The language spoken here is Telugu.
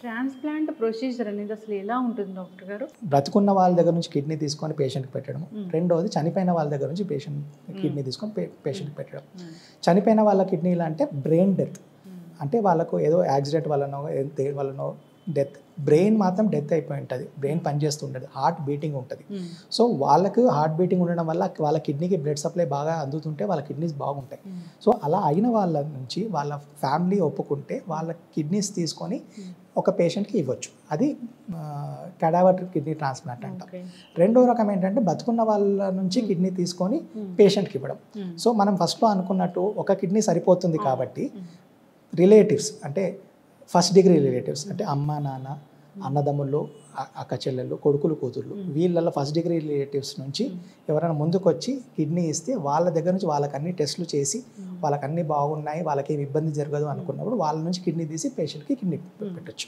ట్రాన్స్‌ప్లాంట్ ప్రొసీజర్ అనేది అసలు ఎలా ఉంటుంది డాక్టర్ గారు? బ్రతికున్న వాళ్ళ దగ్గర నుంచి కిడ్నీ తీసుకొని పేషెంట్కి పెట్టడం, రెండోది చనిపోయిన వాళ్ళ దగ్గర నుంచి కిడ్నీ తీసుకొని పేషెంట్కి పెట్టడం. చనిపోయిన వాళ్ళ కిడ్నీలు అంటే బ్రెయిన్ డెత్, అంటే వాళ్ళకు ఏదో యాక్సిడెంట్ వల్లనో దేని వల్లనో డెత్, బ్రెయిన్ మాత్రం డెత్ అయిపోయి ఉంటుంది, బ్రెయిన్ పనిచేస్తుంటుంది, హార్ట్ బీటింగ్ ఉంటుంది. సో వాళ్ళకు హార్ట్ బీటింగ్ ఉండడం వల్ల వాళ్ళ కిడ్నీకి బ్లడ్ సప్లై బాగా అందుతుంటే వాళ్ళ కిడ్నీస్ బాగుంటాయి. సో అలా అయిన వాళ్ళ నుంచి వాళ్ళ ఫ్యామిలీ ఒప్పుకుంటే వాళ్ళ కిడ్నీస్ తీసుకొని ఒక పేషెంట్కి ఇవ్వచ్చు. అది కడావర్ కిడ్నీ ట్రాన్స్ప్లాంట్ అంటాం. రెండో రకం ఏంటంటే బతుకున్న వాళ్ళ నుంచి కిడ్నీ తీసుకొని పేషెంట్కి ఇవ్వడం. సో మనం ఫస్ట్లో అనుకున్నట్టు ఒక కిడ్నీ సరిపోతుంది కాబట్టి రిలేటివ్స్ అంటే ఫస్ట్ డిగ్రీ రిలేటివ్స్ అంటే అమ్మ నాన్న, అన్నదమ్ముళ్ళు, అక్క చెల్లెళ్ళు, కొడుకులు కూతుర్లు, వీళ్ళల్లో ఫస్ట్ డిగ్రీ రిలేటివ్స్ నుంచి ఎవరైనా ముందుకు వచ్చి కిడ్నీ ఇస్తే వాళ్ళ దగ్గర నుంచి వాళ్ళకి అన్ని టెస్టులు చేసి వాళ్ళకి అన్నీ బాగున్నాయి, వాళ్ళకి ఏమి ఇబ్బంది జరగదు అనుకున్నప్పుడు వాళ్ళ నుంచి కిడ్నీ తీసి పేషెంట్కి కిడ్నీ పెట్టచ్చు.